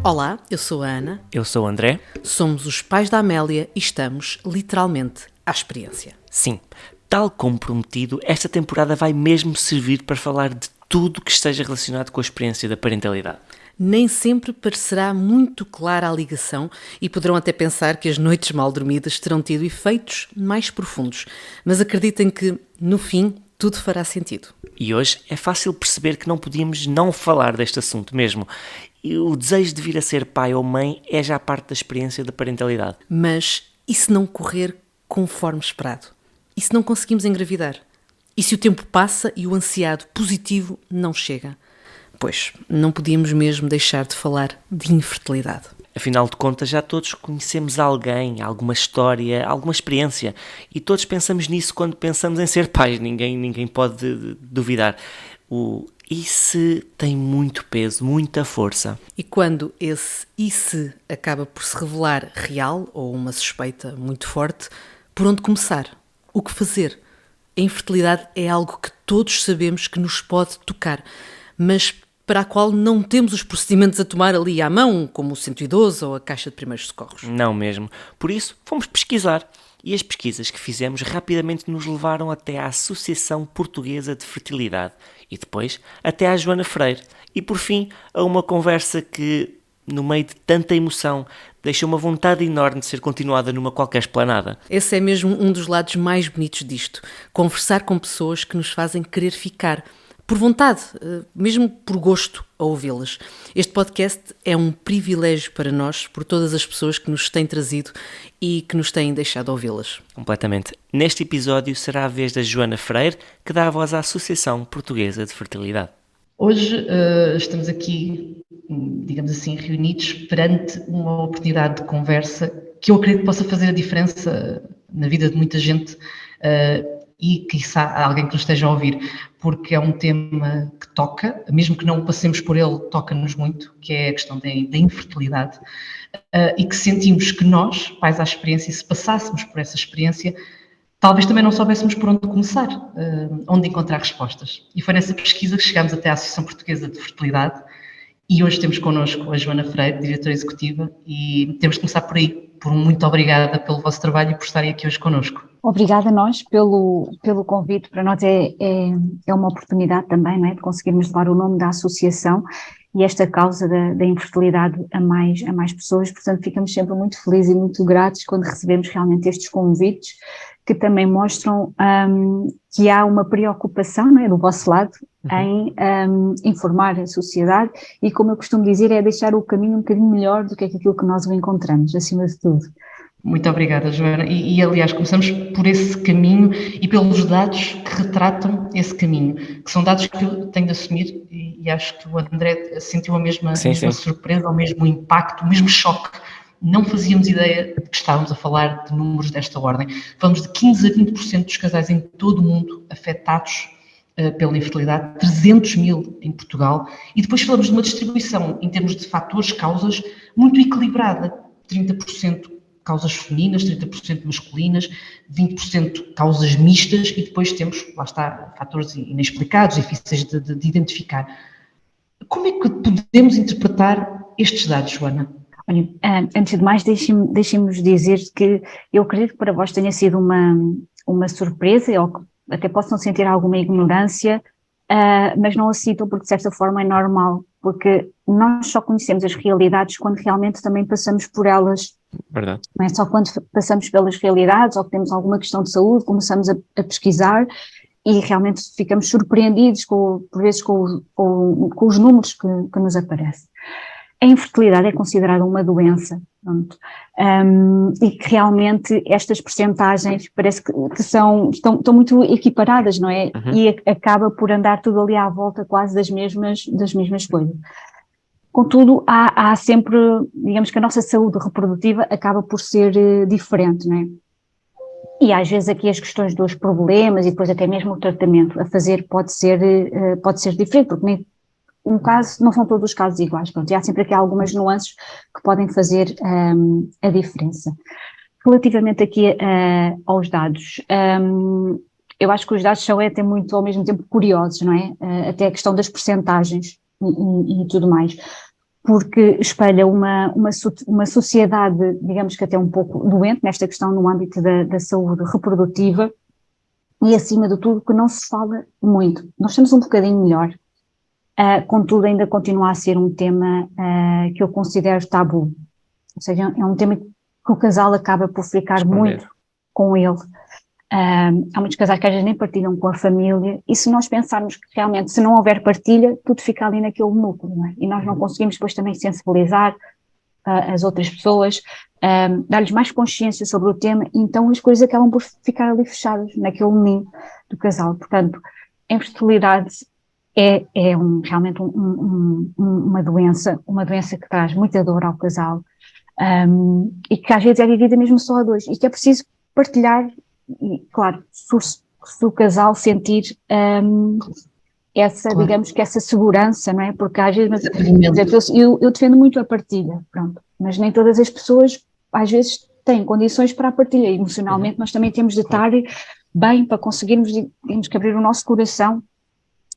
Olá, eu sou a Ana. Eu sou o André. Somos os pais da Amélia e estamos, literalmente, à experiência. Sim, tal como prometido, esta temporada vai mesmo servir para falar de tudo que esteja relacionado com a experiência da parentalidade. Nem sempre parecerá muito clara a ligação e poderão até pensar que as noites mal dormidas terão tido efeitos mais profundos. Mas acreditem que, no fim, tudo fará sentido. E hoje é fácil perceber que não podíamos não falar deste assunto mesmo. E o desejo de vir a ser pai ou mãe é já parte da experiência da parentalidade. Mas e se não correr conforme esperado? E se não conseguimos engravidar? E se o tempo passa e o ansiado positivo não chega? Pois, não podíamos mesmo deixar de falar de infertilidade. Afinal de contas, já todos conhecemos alguém, alguma história, alguma experiência. E todos pensamos nisso quando pensamos em ser pais. Ninguém pode duvidar. O "e se" tem muito peso, muita força. E quando esse "e se" acaba por se revelar real ou uma suspeita muito forte, por onde começar? O que fazer? A infertilidade é algo que todos sabemos que nos pode tocar, mas para a qual não temos os procedimentos a tomar ali à mão, como o 112 ou a caixa de primeiros socorros. Não mesmo. Por isso, fomos pesquisar. E as pesquisas que fizemos rapidamente nos levaram até à Associação Portuguesa de Fertilidade e depois até à Joana Freire. E por fim, a uma conversa que, no meio de tanta emoção, deixou uma vontade enorme de ser continuada numa qualquer esplanada. Esse é mesmo um dos lados mais bonitos disto. Conversar com pessoas que nos fazem querer ficar, por vontade, mesmo por gosto, a ouvi-las. Este podcast é um privilégio para nós, por todas as pessoas que nos têm trazido e que nos têm deixado ouvi-las. Completamente. Neste episódio será a vez da Joana Freire, que dá a voz à Associação Portuguesa de Fertilidade. Hoje estamos aqui, digamos assim, reunidos perante uma oportunidade de conversa que eu acredito que possa fazer a diferença na vida de muita gente e, quiçá, alguém que nos esteja a ouvir, porque é um tema que toca, mesmo que não passemos por ele, toca-nos muito, que é a questão da infertilidade, e que sentimos que nós, pais à experiência, se passássemos por essa experiência, talvez também não soubéssemos por onde começar, onde encontrar respostas. E foi nessa pesquisa que chegámos até à Associação Portuguesa de Fertilidade e hoje temos connosco a Joana Freire, diretora executiva, e temos de começar por aí. Por muito obrigada pelo vosso trabalho e por estarem aqui hoje connosco. Obrigada a nós pelo convite. Para nós é uma oportunidade também, não é, de conseguirmos levar o nome da associação e esta causa da infertilidade a mais pessoas. Portanto, ficamos sempre muito felizes e muito gratos quando recebemos realmente estes convites que também mostram que há uma preocupação, não é, do vosso lado em informar a sociedade e, como eu costumo dizer, é deixar o caminho um bocadinho melhor do que aquilo que nós o encontramos, acima de tudo. Muito obrigada, Joana. E aliás, começamos por esse caminho e pelos dados que retratam esse caminho, que são dados que eu tenho de assumir e acho que o André sentiu a mesma surpresa, o mesmo impacto, o mesmo choque. Não fazíamos ideia de que estávamos a falar de números desta ordem. Falamos de 15 a 20% dos casais em todo o mundo afetados pela infertilidade, 300 mil em Portugal, e depois falamos de uma distribuição em termos de fatores, causas, muito equilibrada, 30% causas femininas, 30% masculinas, 20% causas mistas e depois temos, lá está, fatores inexplicados, difíceis de identificar. Como é que podemos interpretar estes dados, Joana? Olha, antes de mais, deixem-nos dizer que eu acredito que para vós tenha sido uma surpresa, ou que até possam sentir alguma ignorância, mas não a sintam porque de certa forma é normal, porque nós só conhecemos as realidades quando realmente também passamos por elas. Verdade. Não é só quando passamos pelas realidades ou que temos alguma questão de saúde, começamos a pesquisar e realmente ficamos surpreendidos por vezes com os números que nos aparecem. A infertilidade é considerada uma doença, e que realmente estas percentagens parece que estão muito equiparadas, não é? E acaba por andar tudo ali à volta quase das mesmas coisas. Contudo, há sempre, digamos que a nossa saúde reprodutiva acaba por ser diferente, não é? E às vezes aqui as questões dos problemas e depois até mesmo o tratamento a fazer pode ser diferente, porque nem um caso, não são todos os casos iguais, pronto, e há sempre aqui algumas nuances que podem fazer a diferença. Relativamente aqui aos dados, eu acho que os dados são até muito ao mesmo tempo curiosos, não é? Até a questão das percentagens e tudo mais, porque espelha uma sociedade, digamos que até um pouco doente nesta questão no âmbito da saúde reprodutiva e, acima de tudo, que não se fala muito. Nós estamos um bocadinho melhor, contudo ainda continua a ser um tema que eu considero tabu, ou seja, é um tema que o casal acaba por ficar muito com ele. Há muitos casais que às vezes nem partilham com a família, e se nós pensarmos que realmente se não houver partilha, tudo fica ali naquele núcleo, não é? E nós não conseguimos depois também sensibilizar as outras pessoas, dar-lhes mais consciência sobre o tema, então as coisas acabam por ficar ali fechadas naquele ninho do casal. Portanto, a infertilidade é realmente uma doença que traz muita dor ao casal, e que às vezes é vivida mesmo só a dois, e que é preciso partilhar. E, claro, se o casal sentir digamos que essa segurança, não é? Porque às vezes, eu defendo muito a partilha, pronto, mas nem todas as pessoas às vezes têm condições para a partilha. Emocionalmente nós também temos de estar bem para conseguirmos, temos que abrir o nosso coração,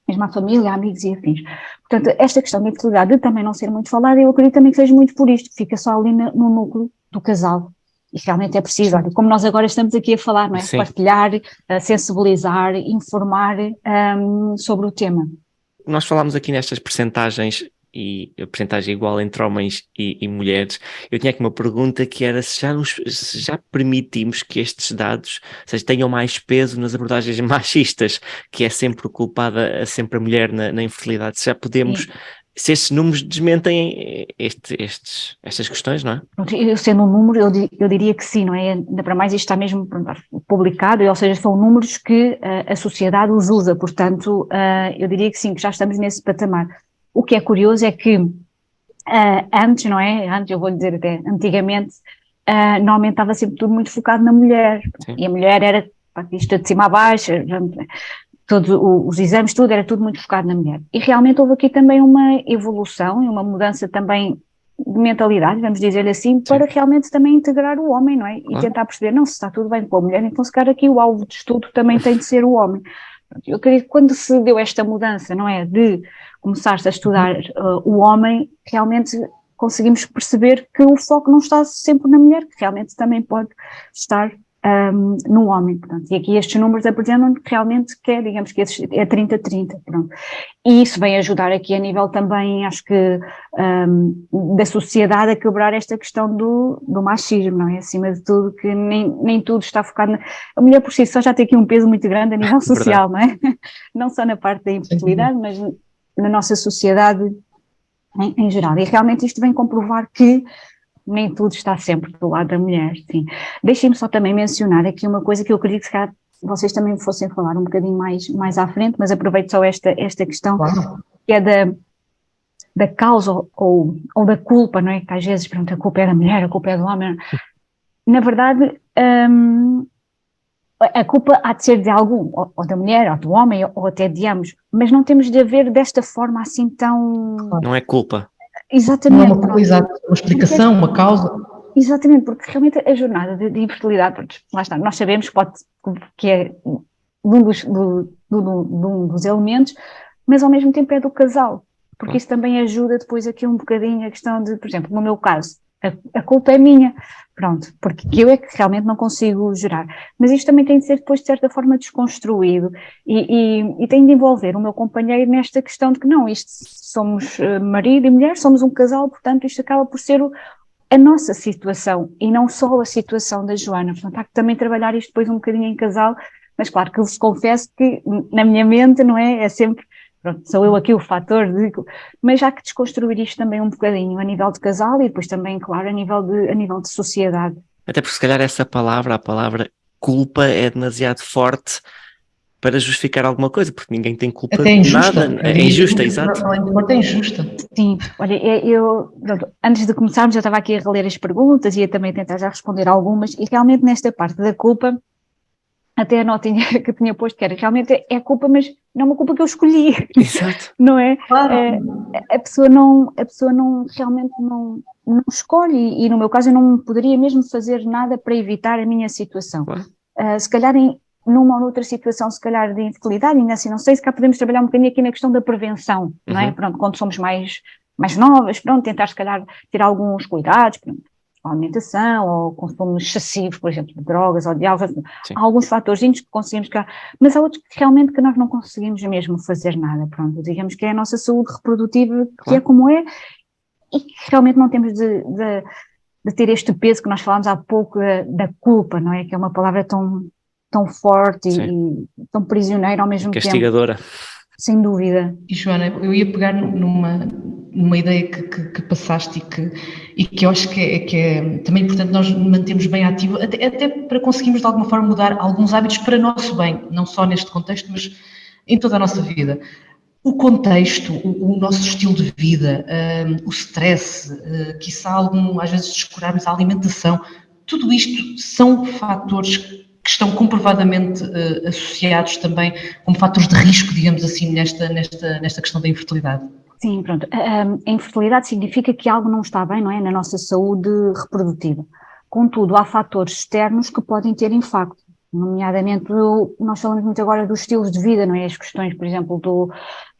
mesmo à família, amigos e afins. Portanto, esta questão da infertilidade de também não ser muito falada, eu acredito também que seja muito por isto, fica só ali no núcleo do casal. E realmente é preciso, olha, como nós agora estamos aqui a falar, não é? Sim. Partilhar, sensibilizar, informar sobre o tema. Nós falámos aqui nestas percentagens, e a percentagem igual entre homens e mulheres. Eu tinha aqui uma pergunta que era se já permitimos que estes dados, ou seja, tenham mais peso nas abordagens machistas, que é sempre culpada sempre a mulher na infertilidade. Se já podemos... Sim. Se estes números desmentem estas questões, não é? Eu sendo um número, eu diria que sim, não é? Ainda para mais isto está mesmo publicado, ou seja, são números que a sociedade os usa, portanto, eu diria que sim, que já estamos nesse patamar. O que é curioso é que antes, não é? Antes, eu vou dizer até, antigamente, normalmente estava sempre tudo muito focado na mulher, sim. E a mulher era isto de cima a baixo, todos os exames, tudo, era tudo muito focado na mulher. E realmente houve aqui também uma evolução e uma mudança também de mentalidade, vamos dizer assim, para realmente também integrar o homem, não é? E tentar perceber, não, se está tudo bem com a mulher, então se calhar aqui o alvo de estudo também tem de ser o homem. Eu acredito que quando se deu esta mudança, não é? De começar-se a estudar o homem, realmente conseguimos perceber que o foco não está sempre na mulher, que realmente também pode estar no homem, portanto, e aqui estes números apresentam realmente que é, digamos que é 30-30, pronto, e isso vem ajudar aqui a nível também, acho que da sociedade a quebrar esta questão do machismo, não é? Acima de tudo, que nem tudo está focado a mulher por si só já tem aqui um peso muito grande a nível social, não é? Não só na parte da infertilidade, mas na nossa sociedade em geral, e realmente isto vem comprovar que nem tudo está sempre do lado da mulher, sim. Deixem-me só também mencionar aqui uma coisa que eu acredito que vocês também fossem falar um bocadinho mais à frente, mas aproveito só esta questão, que é da causa ou da culpa, não é? Que às vezes, pronto, a culpa é da mulher, a culpa é do homem. Na verdade, a culpa há de ser de algum, ou da mulher, ou do homem, ou até de ambos, mas não temos de haver desta forma assim tão... Não é culpa. Exatamente. Não é uma explicação, uma causa. Exatamente, porque realmente a jornada de infertilidade, lá está, nós sabemos que é um dos elementos, mas ao mesmo tempo é do casal, porque isso também ajuda depois aqui um bocadinho a questão de, por exemplo, no meu caso, a culpa é minha, pronto, porque eu é que realmente não consigo gerar, mas isto também tem de ser depois de certa forma desconstruído e tem de envolver o meu companheiro nesta questão de que não, isto somos marido e mulher, somos um casal, portanto isto acaba por ser a nossa situação e não só a situação da Joana, portanto há que também trabalhar isto depois um bocadinho em casal, mas claro que eu vos confesso que na minha mente, não é sempre... Pronto, sou eu aqui o fator, mas há que desconstruir isto também um bocadinho a nível de casal e depois também, claro, a nível de sociedade. Até porque se calhar essa palavra, a palavra culpa, é demasiado forte para justificar alguma coisa, porque ninguém tem culpa de nada. É injusta, exato. É injusta. Sim, olha, pronto, antes de começarmos, eu estava aqui a reler as perguntas e ia também tentar já responder algumas, e realmente nesta parte da culpa, até a nota que eu tinha posto que era, realmente é culpa, mas não é uma culpa que eu escolhi. Exato. Não é? Claro. A pessoa não realmente não escolhe, e no meu caso eu não poderia mesmo fazer nada para evitar a minha situação. Claro. Se calhar numa ou outra situação, se calhar de infertilidade, ainda assim, não sei, se cá podemos trabalhar um bocadinho aqui na questão da prevenção, não é? Pronto, quando somos mais mais novas, pronto, tentar se calhar ter alguns cuidados, pronto, com a alimentação, ou consumo excessivo, por exemplo, de drogas ou de álcool, há alguns fatorzinhos que conseguimos, mas há outros que realmente que nós não conseguimos mesmo fazer nada, pronto, digamos que é a nossa saúde reprodutiva, que é como é, e que realmente não temos de ter este peso que nós falámos há pouco da culpa, não é? Que é uma palavra tão forte e tão prisioneira ao mesmo tempo. Castigadora. Sem dúvida. E Joana, eu ia pegar numa ideia que passaste e que eu acho que é também importante nós mantermos bem ativo, até para conseguirmos de alguma forma mudar alguns hábitos para nosso bem, não só neste contexto, mas em toda a nossa vida. O contexto, o nosso estilo de vida, o stress, quiçá às vezes descurarmos a alimentação, tudo isto são fatores que estão comprovadamente associados também como fatores de risco, digamos assim, nesta questão da infertilidade. Sim, pronto. A infertilidade significa que algo não está bem, não é, na nossa saúde reprodutiva. Contudo, há fatores externos que podem ter impacto. Nomeadamente, nós falamos muito agora dos estilos de vida, não é? As questões, por exemplo,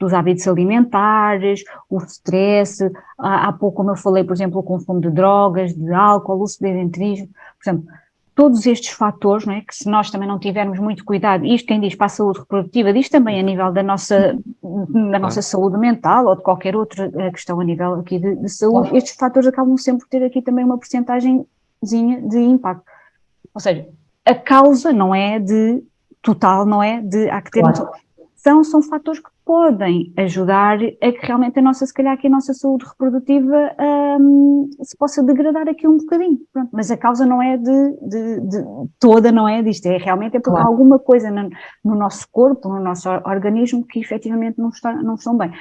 dos hábitos alimentares, o stress, há pouco, como eu falei, por exemplo, o consumo de drogas, de álcool, o sedentarismo, por exemplo, todos estes fatores, não é? Que se nós também não tivermos muito cuidado, isto quem diz para a saúde reprodutiva, diz também a nível da nossa saúde mental ou de qualquer outra questão a nível aqui de saúde, estes fatores acabam sempre por ter aqui também uma percentagemzinha de impacto. Ou seja, a causa não é total, não é de há que ter são fatores que podem ajudar a que realmente se calhar que a nossa saúde reprodutiva se possa degradar aqui um bocadinho, pronto. Mas a causa não é de toda, não é disto, realmente porque há alguma coisa no nosso corpo, no nosso organismo que efetivamente não estão bem.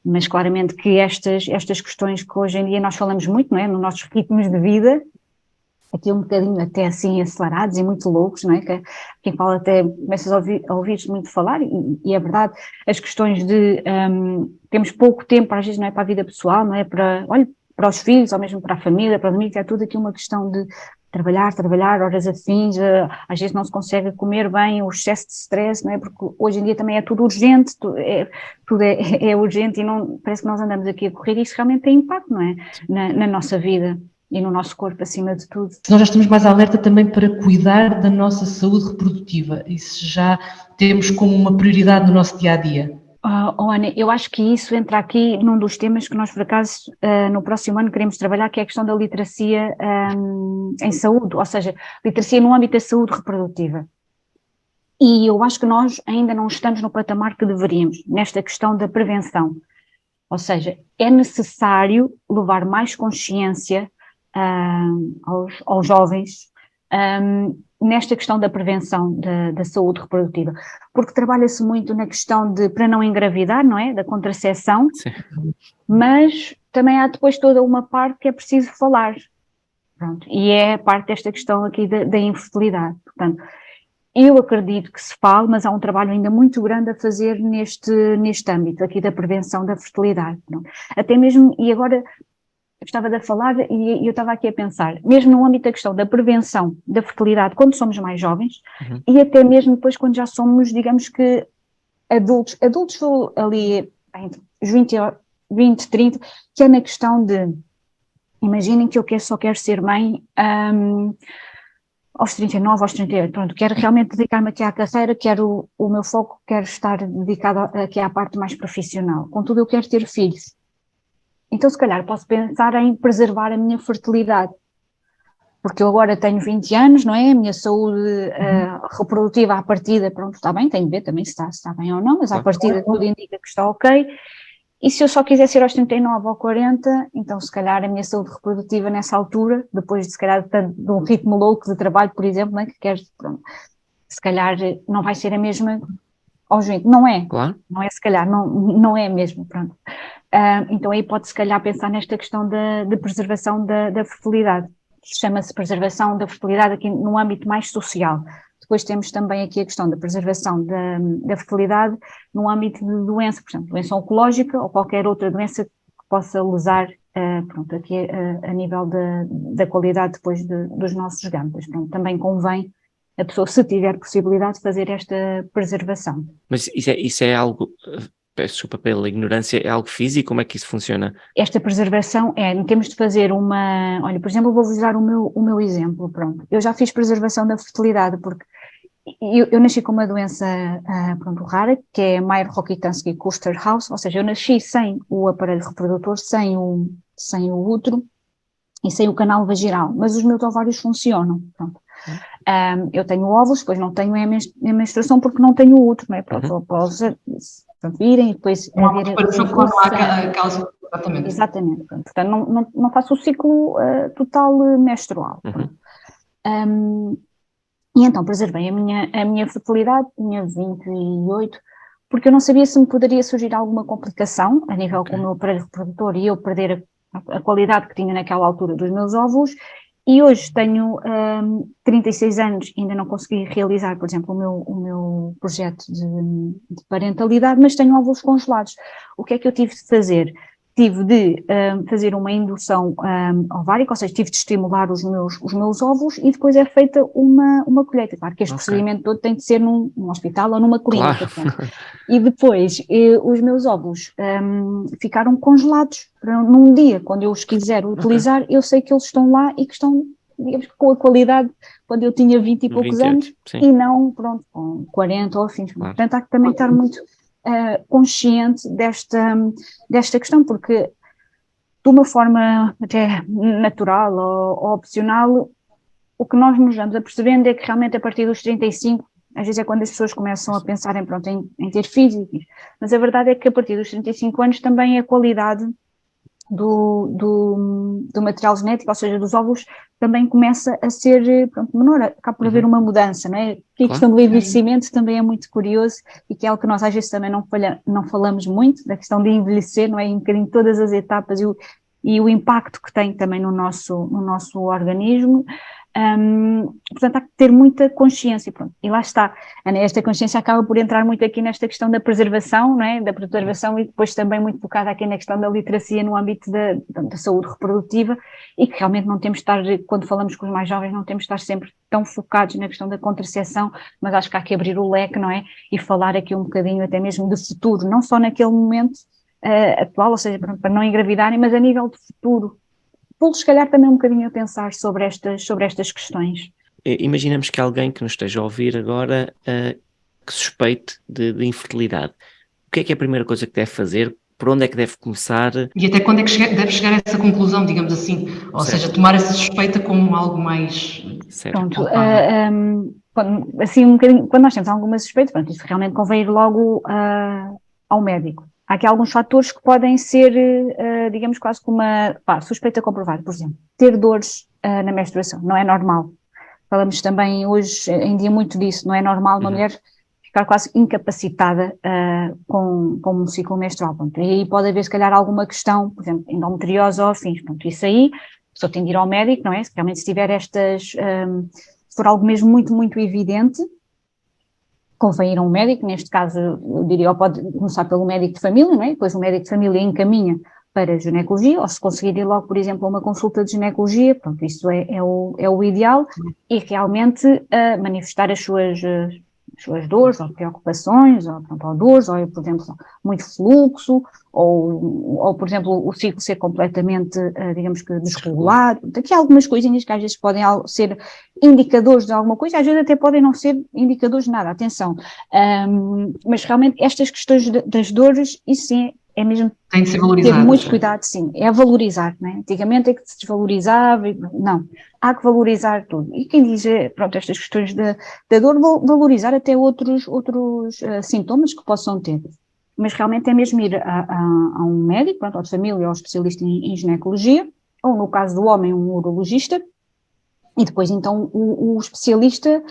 Mas claramente que estas questões que hoje em dia nós falamos muito, não é, nos nossos ritmos de vida, aqui um bocadinho até assim acelerados e muito loucos, não é? Que quem fala até começas a ouvir-se muito falar, e é verdade, as questões de temos pouco tempo às vezes, não é, para a vida pessoal, não é, para os filhos, ou mesmo para a família, para os amigos, é tudo aqui uma questão de trabalhar, horas afins, às vezes não se consegue comer bem, o excesso de stress, não é? Porque hoje em dia também é tudo urgente, tudo é urgente e não, parece que nós andamos aqui a correr e isso realmente tem impacto, não é? Na nossa vida. E no nosso corpo, acima de tudo. Nós já estamos mais alerta também para cuidar da nossa saúde reprodutiva. Isso já temos como uma prioridade no nosso dia-a-dia. Ana, eu acho que isso entra aqui num dos temas que nós, por acaso, no próximo ano queremos trabalhar, que é a questão da literacia em saúde, ou seja, literacia no âmbito da saúde reprodutiva. E eu acho que nós ainda não estamos no patamar que deveríamos, nesta questão da prevenção. Ou seja, é necessário levar mais consciência aos jovens nesta questão da prevenção da saúde reprodutiva, porque trabalha-se muito na questão para não engravidar, não é? Da contracepção, sim, mas também há depois toda uma parte que é preciso falar, pronto, e é a parte desta questão aqui da infertilidade. Portanto, eu acredito que se fale, mas há um trabalho ainda muito grande a fazer neste âmbito aqui da prevenção da fertilidade, não? Até mesmo, e agora eu estava a falar e eu estava aqui a pensar, mesmo no âmbito da questão da prevenção da fertilidade quando somos mais jovens, e até mesmo depois quando já somos, digamos que adultos ali entre os 20, 30, que é na questão de, imaginem que eu só quero ser mãe aos 39, aos 38, pronto, quero realmente dedicar-me aqui à carreira, o meu foco, quero estar dedicado aqui à parte mais profissional, contudo eu quero ter filhos. Então, se calhar, posso pensar em preservar a minha fertilidade, porque eu agora tenho 20 anos, não é? A minha saúde reprodutiva à partida, pronto, está bem, tenho de ver também se está bem ou não, mas à partida tudo indica que está ok. E se eu só quiser ser aos 39 ou 40, então se calhar a minha saúde reprodutiva nessa altura, depois de se calhar de um ritmo louco de trabalho, por exemplo, não é? Que quero, pronto, se calhar não vai ser a mesma aos 20, não é? claro. Não é se calhar, não é mesmo, pronto. Então aí pode se calhar pensar nesta questão de preservação da fertilidade. Chama-se preservação da fertilidade aqui no âmbito mais social. Depois temos também aqui a questão da preservação da fertilidade no âmbito de doença, por exemplo, doença oncológica ou qualquer outra doença que possa lesar, pronto, aqui a nível da qualidade depois dos nossos gametas. Pronto, também convém a pessoa, se tiver possibilidade, de fazer esta preservação. Mas isso é algo peço desculpa pela ignorância, é algo físico? Como é que isso funciona? Esta preservação temos de fazer olha, por exemplo, eu vou usar o meu exemplo, pronto. Eu já fiz preservação da fertilidade, porque eu nasci com uma doença, pronto, rara, que é Mayer-Rokitansky-Kuster-House, ou seja, eu nasci sem o aparelho reprodutor, sem o útero e sem o canal vaginal, mas os meus ovários funcionam, pronto. Eu tenho óvulos, depois não tenho a menstruação porque não tenho útero, não é? Pronto, virem e depois haver exatamente. Exatamente, portanto não faço o ciclo total menstrual. E então preservei a minha fertilidade, tinha 28, porque eu não sabia se me poderia surgir alguma complicação a nível com o meu aparelho reprodutor e eu perder a qualidade que tinha naquela altura dos meus óvulos. E hoje tenho 36 anos, ainda não consegui realizar, por exemplo, o meu projeto de parentalidade, mas tenho óvulos congelados. O que é que eu tive de fazer? Tive de fazer uma indução ovárica, ou seja, tive de estimular os meus óvulos e depois é feita uma colheita. Claro que este procedimento todo tem de ser num hospital ou numa clínica. Claro. E depois os meus óvulos ficaram congelados para num dia, quando eu os quiser utilizar, eu sei que eles estão lá e que estão, digamos, com a qualidade quando eu tinha 20 e poucos 28, anos sim. e não, pronto, com 40 ou afins. Claro. Portanto, há que também estar muito consciente desta questão, porque de uma forma até natural ou opcional, o que nós nos vamos apercebendo é que realmente a partir dos 35, às vezes é quando as pessoas começam a pensar em ter filhos, mas a verdade é que a partir dos 35 anos também a qualidade do material genético, ou seja, dos óvulos, também começa a ser menor, acaba por haver uma mudança, não é? Que a questão do envelhecimento também é muito curioso e que é algo que nós às vezes também não falamos muito, da questão de envelhecer, não é? Em um bocadinho todas as etapas e o impacto que tem também no nosso organismo. Portanto, há que ter muita consciência, pronto. E lá está, esta consciência acaba por entrar muito aqui nesta questão da preservação, não é? Da preservação e depois também muito focada aqui na questão da literacia no âmbito da saúde reprodutiva e que realmente não temos de estar, quando falamos com os mais jovens, não temos de estar sempre tão focados na questão da contracepção, mas acho que há que abrir o leque, não é? E falar aqui um bocadinho até mesmo do futuro, não só naquele momento atual, ou seja, para não engravidarem, mas a nível de futuro, pô-los se calhar também um bocadinho a pensar sobre estas questões. Imaginamos que alguém que nos esteja a ouvir agora que suspeite de infertilidade. O que é a primeira coisa que deve fazer? Por onde é que deve começar? E até quando é que deve chegar a essa conclusão, digamos assim? Ou seja, tomar essa suspeita como algo mais... Certo. Pronto, assim, um bocadinho, quando nós temos alguma suspeita, pronto, isso realmente convém ir logo ao médico. Há aqui alguns fatores que podem ser, digamos, quase como uma suspeita comprovada. Por exemplo, ter dores na menstruação, não é normal. Falamos também hoje em dia muito disso, não é normal uma mulher ficar quase incapacitada com um ciclo menstrual. Pronto. E aí pode haver, se calhar, alguma questão, por exemplo, endometriose ou afins. Pronto. Isso aí, a pessoa tem de ir ao médico, não é? Se realmente tiver se for algo mesmo muito, muito evidente, convém ir a um médico, neste caso, eu diria, ou pode começar pelo médico de família, não é? Depois o médico de família encaminha para a ginecologia, ou se conseguir ir logo, por exemplo, a uma consulta de ginecologia, pronto, isso é o ideal, e realmente manifestar as suas dores, ou preocupações, ou dores, ou, por exemplo, muito fluxo, ou por exemplo, o ciclo ser completamente, digamos que, desregulado. Aqui há algumas coisinhas que às vezes podem ser indicadores de alguma coisa, às vezes até podem não ser indicadores de nada, atenção. Mas realmente estas questões das dores, isso sim, é mesmo tem de ser valorizado. Ter muito cuidado, sim, é valorizar, não é? Antigamente é que se desvalorizava, não, há que valorizar tudo. E quem diz, pronto, estas questões da dor, valorizar até outros sintomas que possam ter. Mas realmente é mesmo ir a um médico, pronto, ou de família, ou especialista em ginecologia, ou no caso do homem, um urologista, e depois então o especialista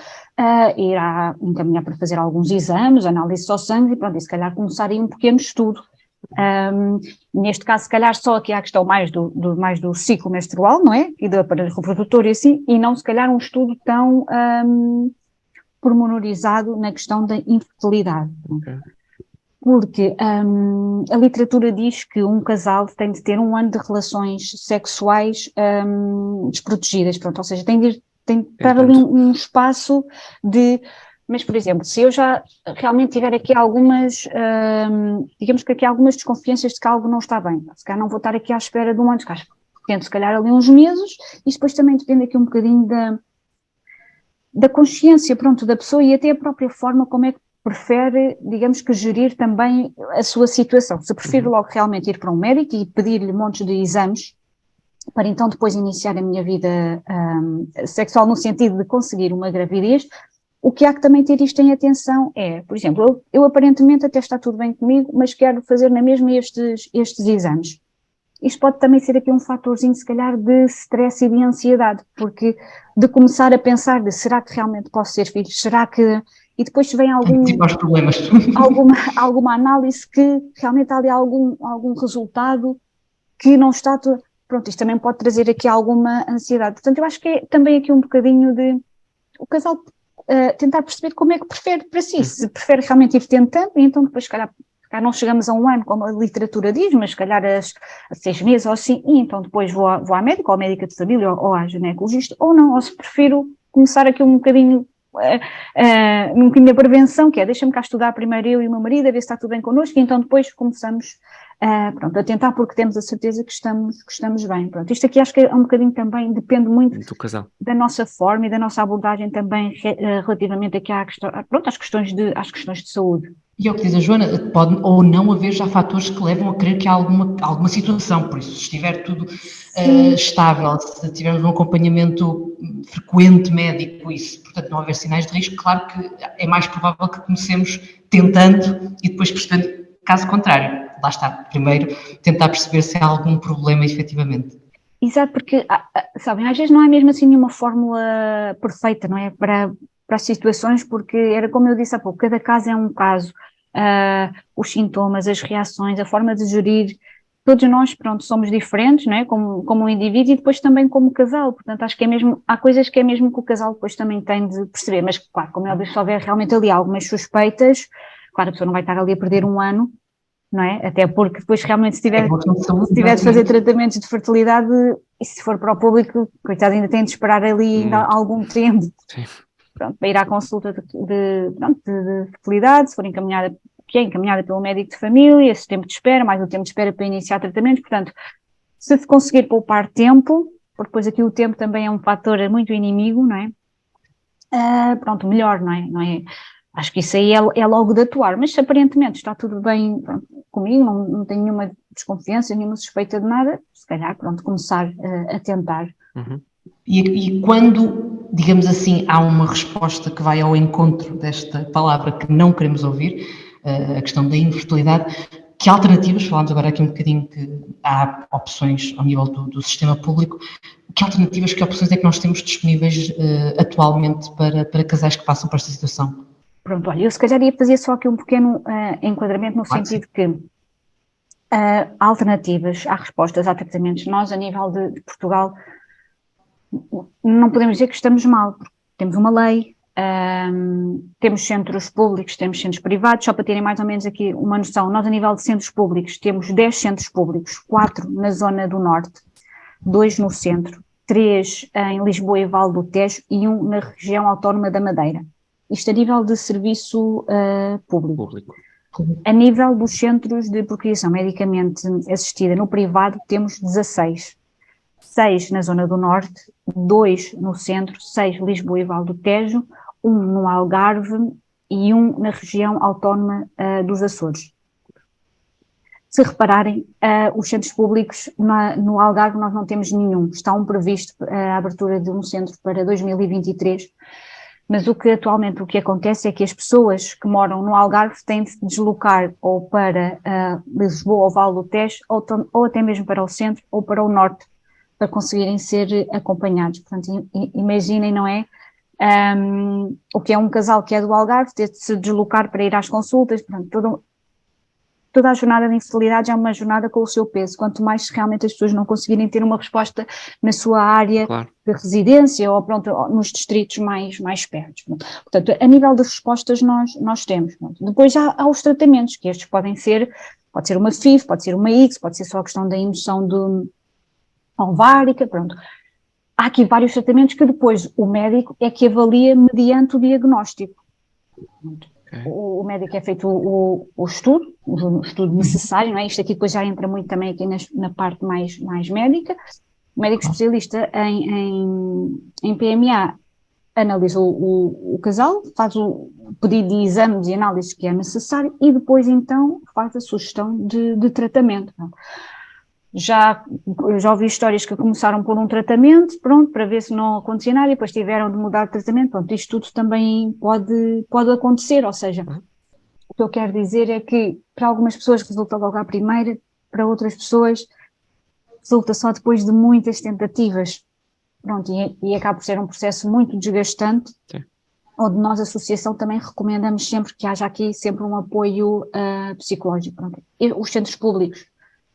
irá encaminhar para fazer alguns exames, análise ao sangue, e pronto, e se calhar começar aí um pequeno estudo. Neste caso, se calhar só aqui há a questão mais do ciclo menstrual, não é? E do aparelho reprodutor e assim, e não se calhar um estudo tão pormenorizado na questão da infertilidade. Okay. Porque a literatura diz que um casal tem de ter 1 ano de relações sexuais desprotegidas, pronto, ou seja, tem de estar ali um espaço de Mas, por exemplo, se eu já realmente tiver aqui algumas, digamos que aqui algumas desconfianças de que algo não está bem, se calhar não vou estar aqui à espera de um ano, tento se calhar ali uns meses, e depois também depende aqui um bocadinho da consciência, pronto, da pessoa e até a própria forma como é que prefere, digamos que gerir também a sua situação. Se prefiro logo realmente ir para um médico e pedir-lhe montes de exames, para então depois iniciar a minha vida sexual no sentido de conseguir uma gravidez, o que há que também ter isto em atenção é, por exemplo, eu aparentemente até está tudo bem comigo, mas quero fazer na mesma estes exames. Isto pode também ser aqui um fatorzinho, se calhar, de stress e de ansiedade, porque de começar a pensar de será que realmente posso ter filhos, será que... E depois vem alguma análise que realmente há ali algum resultado que não está... Pronto, isto também pode trazer aqui alguma ansiedade. Portanto, eu acho que é também aqui um bocadinho de o casal tentar perceber como é que prefere para si. Se prefere realmente ir tentando, e então depois, se calhar não chegamos a um ano, como a literatura diz, mas se calhar a 6 meses ou assim, e então depois vou à médica, ou à médica de família, ou à ginecologista, ou não, ou se prefiro começar aqui um bocadinho da prevenção, que é deixa-me cá estudar primeiro eu e o meu marido, a ver se está tudo bem connosco, e então depois começamos a tentar porque temos a certeza que estamos bem. Pronto, isto aqui acho que é um bocadinho também, depende muito do casal, da nossa forma e da nossa abordagem também relativamente aqui às questões de saúde. E é o que diz a Joana, pode ou não haver já fatores que levam a crer que há alguma situação, por isso, se estiver tudo estável, se tivermos um acompanhamento frequente médico, isso, portanto, não haver sinais de risco, claro que é mais provável que comecemos tentando e depois percebendo, caso contrário, lá está, primeiro tentar perceber se há algum problema efetivamente. Exato, porque, sabem, às vezes não há mesmo assim nenhuma fórmula perfeita, não é, para as situações, porque era como eu disse há pouco, cada caso é um caso, os sintomas, as reações, a forma de gerir, todos nós, pronto, somos diferentes, não é, como um indivíduo e depois também como casal, portanto acho que há coisas que é mesmo que o casal depois também tem de perceber, mas claro, como é óbvio, se houver realmente ali algumas suspeitas, claro, a pessoa não vai estar ali a perder um ano, não é? Até porque depois realmente se tiver de fazer tratamentos de fertilidade e se for para o público, coitado, ainda tem de esperar ali ainda algum tempo. Sim. Pronto, para ir à consulta de fertilidade, se for encaminhada pelo médico de família, esse tempo de espera, mais o tempo de espera para iniciar tratamento, portanto, se conseguir poupar tempo, porque depois aqui o tempo também é um fator muito inimigo, não é? Pronto, melhor, não é? Acho que isso aí é logo de atuar, mas se aparentemente está tudo bem comigo, não tenho nenhuma desconfiança, nenhuma suspeita de nada, se calhar, pronto, começar a tentar. E quando, digamos assim, há uma resposta que vai ao encontro desta palavra que não queremos ouvir, a questão da infertilidade, que alternativas, falamos agora aqui um bocadinho que há opções ao nível do sistema público, que alternativas, que opções é que nós temos disponíveis atualmente para casais que passam por esta situação? Pronto, olha, eu se calhar ia fazer só aqui um pequeno enquadramento no sentido que há alternativas, há respostas, há tratamentos. Nós, a nível de Portugal, não podemos dizer que estamos mal, porque temos uma lei, temos centros públicos, temos centros privados, só para terem mais ou menos aqui uma noção, nós a nível de centros públicos temos 10 centros públicos, 4 na zona do norte, 2 no centro, 3 em Lisboa e Vale do Tejo e 1 na região autónoma da Madeira. Isto a nível de serviço público. A nível dos centros de procriação medicamente assistida no privado, temos 16. 6 na zona do norte, 2 no centro, 6 Lisboa e Vale do Tejo, 1 no Algarve e 1 na região autónoma dos Açores. Se repararem, os centros públicos no Algarve nós não temos nenhum. Está previsto a abertura de um centro para 2023, mas o que acontece é que as pessoas que moram no Algarve têm de se deslocar ou para Lisboa ou Vale do Tejo, ou até mesmo para o centro ou para o norte, para conseguirem ser acompanhados. Portanto, imaginem, não é? O que é um casal que é do Algarve, ter de se deslocar para ir às consultas, portanto, toda a jornada de infertilidade é uma jornada com o seu peso, quanto mais realmente as pessoas não conseguirem ter uma resposta na sua área de residência ou nos distritos mais perto. Portanto, a nível de respostas nós temos. Depois há os tratamentos, que estes pode ser uma FIV, pode ser uma ICSI, pode ser só a questão da indução ovárica, pronto. Há aqui vários tratamentos que depois o médico é que avalia mediante o diagnóstico. O médico é feito o estudo necessário, não é? Isto aqui depois já entra muito também aqui na parte mais médica. O médico especialista em PMA analisa o casal, faz o pedido de exames e análises que é necessário e depois então faz a sugestão de tratamento. Eu já ouvi histórias que começaram por um tratamento, pronto, para ver se não acontecia nada e depois tiveram de mudar de tratamento, pronto, isto tudo também pode acontecer, ou seja, o que eu quero dizer é que para algumas pessoas resulta logo à primeira, para outras pessoas resulta só depois de muitas tentativas, pronto, e acaba por ser um processo muito desgastante, onde nós, associação, também recomendamos sempre que haja aqui sempre um apoio psicológico, pronto. E os centros públicos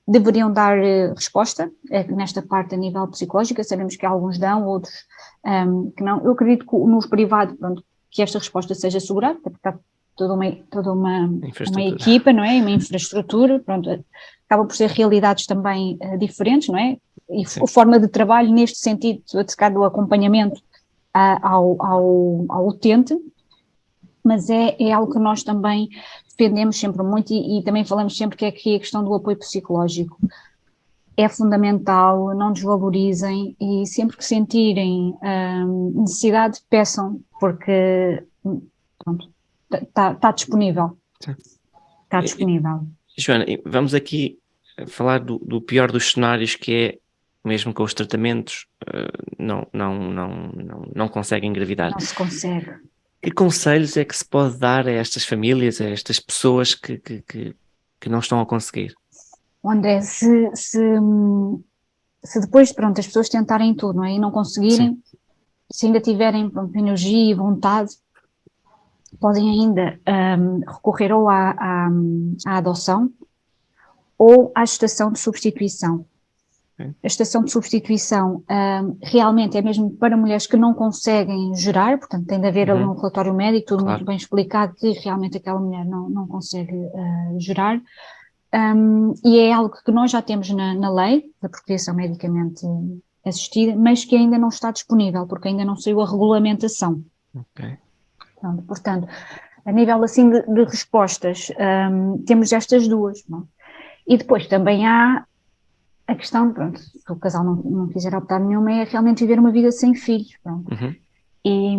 deveriam dar resposta nesta parte a nível psicológico, sabemos que alguns dão, outros que não. Eu acredito que nos privados, pronto, que esta resposta seja assegurada, porque está toda uma equipa, não é? E uma infraestrutura, pronto, acaba por ser realidades também diferentes, não é? E a forma de trabalho neste sentido, do acompanhamento ao utente, mas é algo que nós também defendemos sempre muito e também falamos sempre que é aqui a questão do apoio psicológico. É fundamental, não desvalorizem e sempre que sentirem necessidade, peçam, porque está disponível. Está disponível. Joana, vamos aqui falar do pior dos cenários, que é, mesmo com os tratamentos, não conseguem engravidar. Não se consegue. Que conselhos é que se pode dar a estas famílias, a estas pessoas que não estão a conseguir? André, se depois, pronto, as pessoas tentarem tudo, não é? E não conseguirem, se ainda tiverem, pronto, energia e vontade, podem ainda recorrer ou à adoção ou à gestação de substituição. A gestação de substituição realmente é mesmo para mulheres que não conseguem gerar, portanto tem de haver ali um relatório médico, tudo muito bem explicado, que realmente aquela mulher não consegue gerar. E é algo que nós já temos na lei da procriação medicamente assistida, mas que ainda não está disponível, porque ainda não saiu a regulamentação. Portanto, a nível assim de respostas, temos estas duas. Não? E depois também há a questão, pronto, se o casal não quiser optar nenhuma, é realmente viver uma vida sem filhos. Pronto. E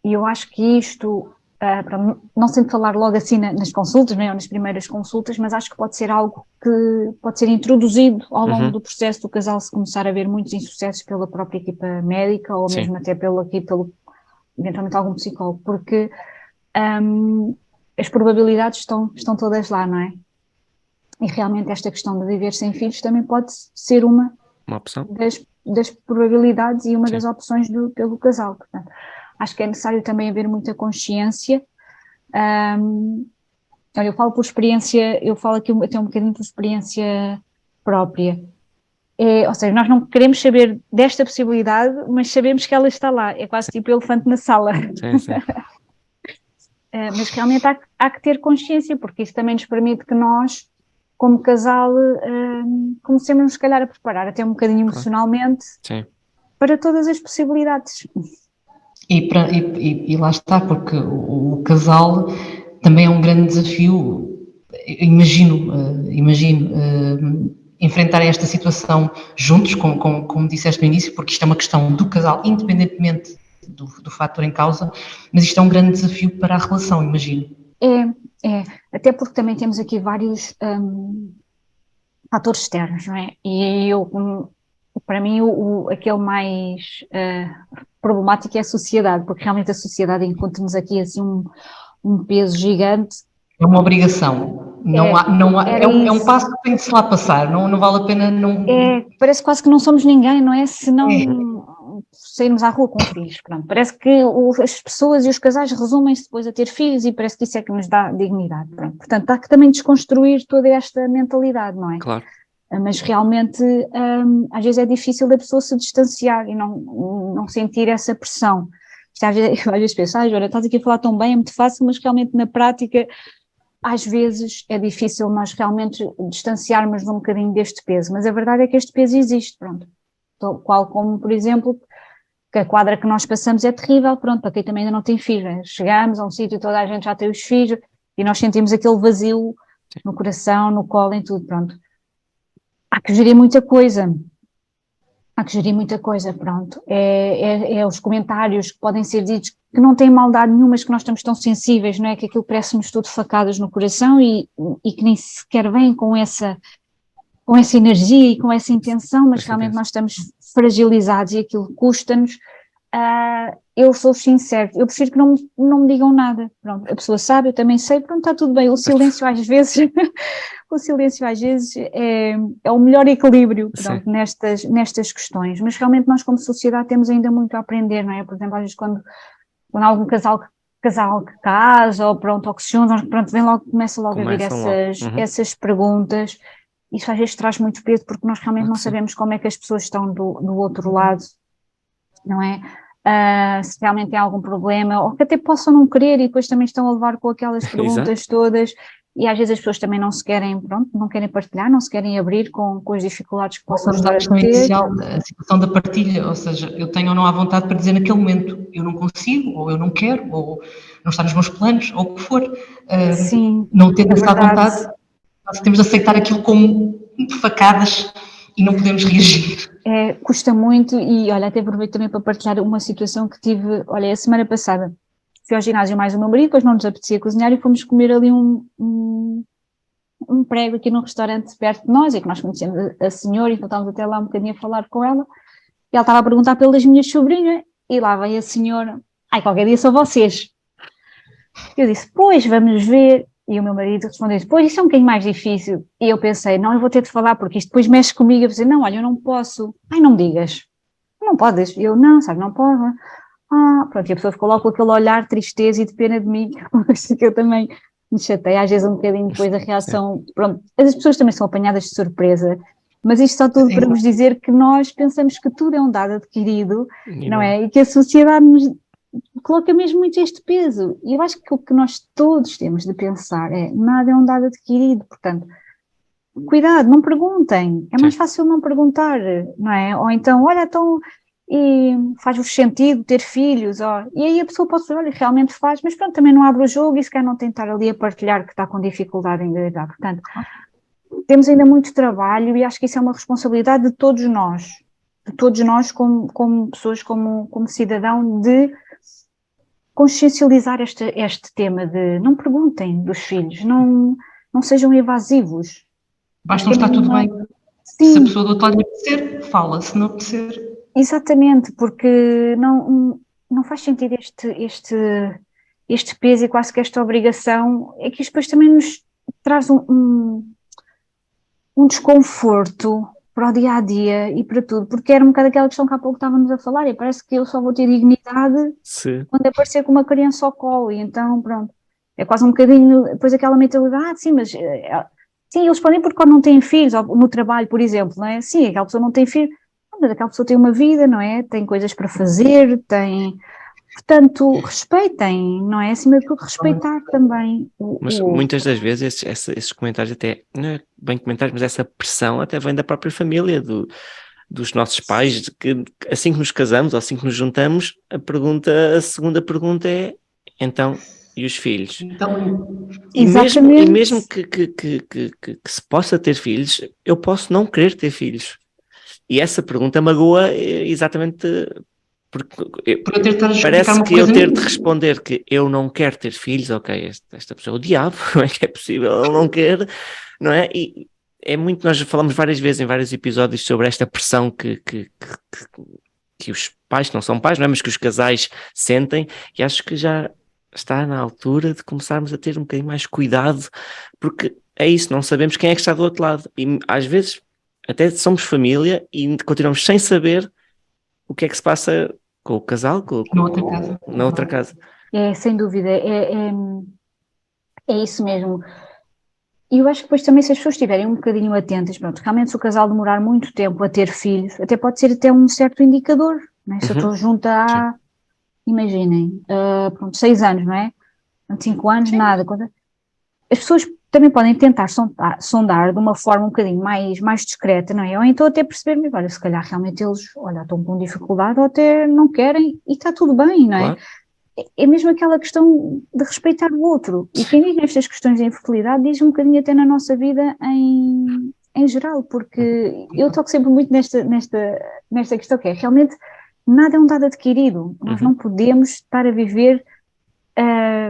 eu acho que isto, não sei de falar logo assim nas consultas, né, ou nas primeiras consultas, mas acho que pode ser algo que pode ser introduzido ao longo do processo do casal, se começar a haver muitos insucessos pela própria equipa médica, ou mesmo até pelo eventualmente algum psicólogo, porque as probabilidades estão todas lá, não é? E realmente esta questão de viver sem filhos também pode ser uma opção das probabilidades e uma das opções pelo casal. Portanto, acho que é necessário também haver muita consciência. Eu falo por experiência, eu falo aqui até um bocadinho por experiência própria. Ou seja, nós não queremos saber desta possibilidade, mas sabemos que ela está lá. É quase tipo elefante na sala. Sim. Mas realmente há que ter consciência, porque isso também nos permite que nós, como casal, comecemos, se calhar, a preparar até um bocadinho emocionalmente para todas as possibilidades. E lá está, porque o casal também é um grande desafio. Imagino enfrentar esta situação juntos, como disseste no início, porque isto é uma questão do casal, independentemente do fator em causa, mas isto é um grande desafio para a relação, imagino. Até porque também temos aqui vários fatores externos, não é? E para mim, aquele mais problemático é a sociedade, porque realmente a sociedade encontra-nos aqui assim um peso gigante. É uma obrigação. É um passo que tem de se lá passar, não vale a pena. Parece quase que não somos ninguém, não é? Se não sairmos à rua com filhos. Pronto. Parece que as pessoas e os casais resumem-se depois a ter filhos e parece que isso é que nos dá dignidade. Pronto. Portanto, há que também desconstruir toda esta mentalidade, não é? Claro. Mas realmente às vezes é difícil da pessoa se distanciar e não sentir essa pressão. Às vezes penso, Joana, estás aqui a falar tão bem, é muito fácil, mas realmente na prática às vezes é difícil nós realmente distanciarmos um bocadinho deste peso, mas a verdade é que este peso existe, pronto. Qual como, por exemplo, que a quadra que nós passamos é terrível, pronto, para quem também ainda não tem filhos, né? Chegamos a um sítio, toda a gente já tem os filhos, e nós sentimos aquele vazio no coração, no colo, em tudo, pronto. Há que gerir muita coisa. Pronto. É os comentários que podem ser ditos, que não têm maldade nenhuma, mas que nós estamos tão sensíveis, não é? Que aquilo parece-nos tudo facadas no coração e que nem sequer vem com essa energia e com essa intenção, mas realmente nós estamos fragilizados e aquilo custa-nos. Eu sou sincero, eu prefiro que não me digam nada, pronto, a pessoa sabe, eu também sei, pronto, está tudo bem, o silêncio às vezes é o melhor equilíbrio, pronto, nestas questões, mas realmente nós como sociedade temos ainda muito a aprender, não é? Por exemplo, às vezes quando há algum casal que casa, ou pronto, ou que se juntam, pronto, começa logo a vir essas perguntas. Isso às vezes traz muito peso, porque nós realmente não sabemos como é que as pessoas estão do outro lado, não é? Se realmente tem algum problema, ou que até possam não querer e depois também estão a levar com aquelas perguntas todas, e às vezes as pessoas também não se querem, pronto, não querem partilhar, não se querem abrir com as dificuldades que possam estar a ter. Inicial, a situação da partilha, ou seja, eu tenho ou não à vontade para dizer naquele momento, eu não consigo, ou eu não quero, ou não está nos meus planos, ou o que for. Sim, não tendo essa vontade, nós temos de aceitar aquilo como facadas e não podemos reagir. Custa muito e, olha, até aproveito também para partilhar uma situação que tive, olha, a semana passada fui ao ginásio mais o meu marido, depois não nos apetecia cozinhar e fomos comer ali um prego aqui num restaurante perto de nós, e que nós conhecemos a senhora, então estávamos até lá um bocadinho a falar com ela, e ela estava a perguntar pelas minhas sobrinhas, e lá vem a senhora, qualquer dia são vocês. Eu disse, pois, vamos ver. E o meu marido respondeu, pois, isso é um bocadinho mais difícil. E eu pensei, não, eu vou ter de falar, porque isto depois mexe comigo. Eu pensei, não, olha, eu não posso. Não me digas. Não podes. Eu, não, sabe, não posso. Pronto, e a pessoa ficou logo com aquele olhar de tristeza e de pena de mim, que eu também me chatei, às vezes um bocadinho depois a reação, pronto, as pessoas também são apanhadas de surpresa, mas isto só tudo para vos dizer que nós pensamos que tudo é um dado adquirido, não é? E que a sociedade nos coloca mesmo muito este peso, e eu acho que o que nós todos temos de pensar nada é um dado adquirido, portanto, cuidado, não perguntem, é mais fácil não perguntar, não é? Ou então, olha, então, e faz-vos sentido ter filhos, e aí a pessoa pode dizer, olha, realmente faz, mas pronto, também não abre o jogo e se quer não tentar ali a partilhar que está com dificuldade em engravidar, portanto, temos ainda muito trabalho e acho que isso é uma responsabilidade de todos nós como pessoas, como cidadão, de consciencializar este tema de não perguntem dos filhos, não sejam evasivos. Basta não estar tudo bem. Sim. Se a pessoa do outro lado lhe apetecer, fala, se não apetecer... Exatamente, porque não faz sentido este peso e quase que esta obrigação, é que isto depois também nos traz um desconforto para o dia-a-dia e para tudo, porque era um bocado aquela questão que há pouco estávamos a falar, e parece que eu só vou ter dignidade quando aparecer com uma criança ao colo, e então pronto, é quase um bocadinho depois aquela mentalidade, sim, mas sim, eles podem porque não têm filhos, ou no trabalho, por exemplo, não é? Sim, aquela pessoa não tem filhos, mas aquela pessoa tem uma vida, não é? Tem coisas para fazer, portanto, respeitem, não é? Acima de tudo, respeitar também Mas muitas das vezes esses comentários até, não é bem comentários, mas essa pressão até vem da própria família, dos nossos pais, de que assim que nos casamos ou assim que nos juntamos, a segunda pergunta é, então, e os filhos? Então, e mesmo que se possa ter filhos, eu posso não querer ter filhos. E essa pergunta magoa exatamente porque parece que eu ter de responder que eu não quero ter filhos, ok, esta pessoa é o diabo, não é que é possível, ele não quer, não é? E é muito, nós falamos várias vezes em vários episódios sobre esta pressão que os pais, que não são pais, não é? Mas que os casais sentem, e acho que já está na altura de começarmos a ter um bocadinho mais cuidado, porque é isso, não sabemos quem é que está do outro lado, e às vezes até somos família e continuamos sem saber o que é que se passa com o casal, na outra casa. Sem dúvida, é isso mesmo. E eu acho que depois também, se as pessoas estiverem um bocadinho atentas, pronto, realmente se o casal demorar muito tempo a ter filhos, até pode ser até um certo indicador, não é? Se eu estou junto imaginem, 6 anos, não é? 5 anos, nada. As pessoas também podem tentar sondar de uma forma um bocadinho mais discreta, não é? Ou então até perceber, mas olha, se calhar realmente eles, olha, estão com dificuldade ou até não querem e está tudo bem, não é? Claro. É mesmo aquela questão de respeitar o outro. E quem diz nestas questões de infertilidade diz um bocadinho até na nossa vida em geral, porque eu toco sempre muito nesta questão que é, realmente nada é um dado adquirido. Nós não podemos estar a viver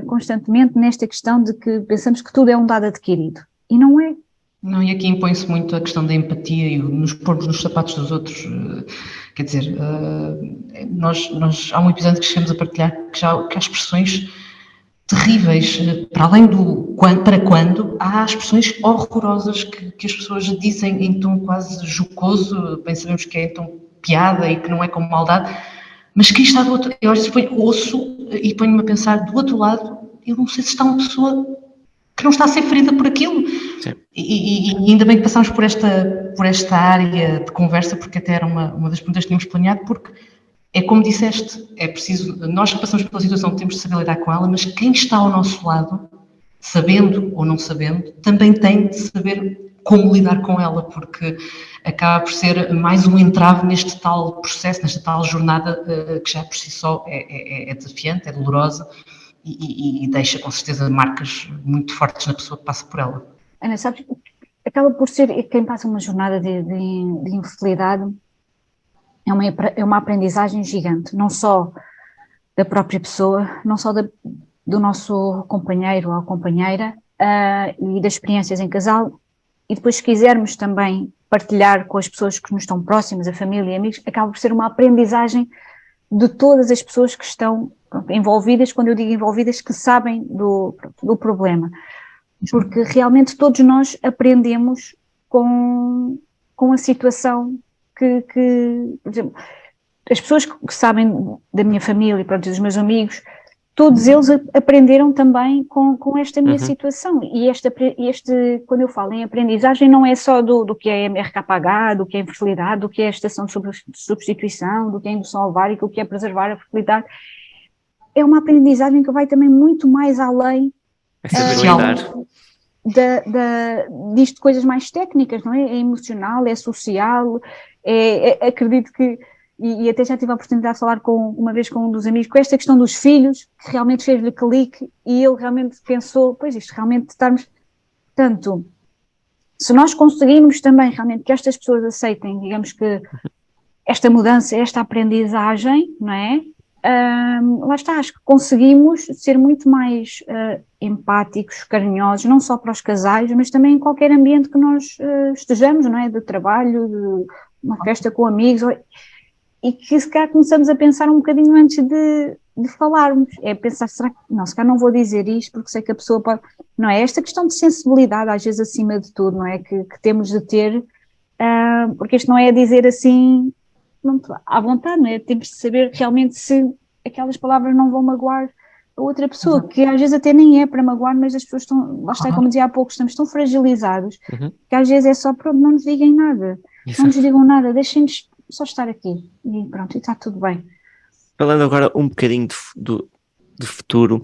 constantemente nesta questão de que pensamos que tudo é um dado adquirido. E não é. Não, e aqui impõe-se muito a questão da empatia e nos pormos nos sapatos dos outros. Quer dizer, nós há um episódio que chegamos a partilhar que há expressões terríveis, para além do para quando, há expressões horrorosas que as pessoas dizem em tom quase jocoso, bem sabemos que é em tom piada e que não é com maldade, mas quem está do outro, eu às vezes ouço e ponho-me a pensar do outro lado, eu não sei se está uma pessoa que não está a ser ferida por aquilo. E ainda bem que passamos por esta área de conversa, porque até era uma das perguntas que tínhamos planeado, porque é como disseste, é preciso, nós que passamos pela situação temos de saber lidar com ela, mas quem está ao nosso lado, sabendo ou não sabendo, também tem de saber como lidar com ela, porque acaba por ser mais um entrave neste tal processo, nesta tal jornada que já por si só é desafiante, é dolorosa e deixa com certeza marcas muito fortes na pessoa que passa por ela. Ana, sabes, acaba por ser, quem passa uma jornada de infertilidade é uma aprendizagem gigante, não só da própria pessoa, não só do nosso companheiro ou companheira e das experiências em casal, e depois se quisermos também partilhar com as pessoas que nos estão próximas, a família e amigos, acaba por ser uma aprendizagem de todas as pessoas que estão envolvidas, quando eu digo envolvidas, que sabem do problema. Porque realmente todos nós aprendemos com a situação que, por exemplo, as pessoas que sabem da minha família, pronto, dos meus amigos, todos eles aprenderam também com esta minha situação. E quando eu falo em aprendizagem, não é só do que é MRKH, do que é infertilidade, do que é a estação de substituição, do que é indução ovárica, o que é preservar a fertilidade. É uma aprendizagem que vai também muito mais além disto, coisas mais técnicas, não é? É emocional, é social, acredito que, e até já tive a oportunidade de falar uma vez com um dos amigos, com esta questão dos filhos, que realmente fez-lhe clique, e ele realmente pensou, pois isto realmente estarmos, portanto, se nós conseguirmos também realmente que estas pessoas aceitem, digamos que esta mudança, esta aprendizagem, não é? Lá está, acho que conseguimos ser muito mais empáticos, carinhosos, não só para os casais, mas também em qualquer ambiente que nós estejamos, não é? De trabalho, de uma festa com amigos, e que se calhar começamos a pensar um bocadinho antes de falarmos, é pensar, será que, não, se calhar não vou dizer isto porque sei que a pessoa pode, não é? Esta questão de sensibilidade, às vezes acima de tudo, não é? Que temos de ter, porque isto não é dizer assim, à vontade, não é? Temos de saber realmente se aquelas palavras não vão magoar a outra pessoa, que às vezes até nem é para magoar, mas as pessoas estão, lá está, como dizia há pouco, estamos tão fragilizados, que às vezes é só, pronto, não nos digam nada, não nos digam nada, deixem-nos só estar aqui, e pronto, e está tudo bem. Falando agora um bocadinho do futuro,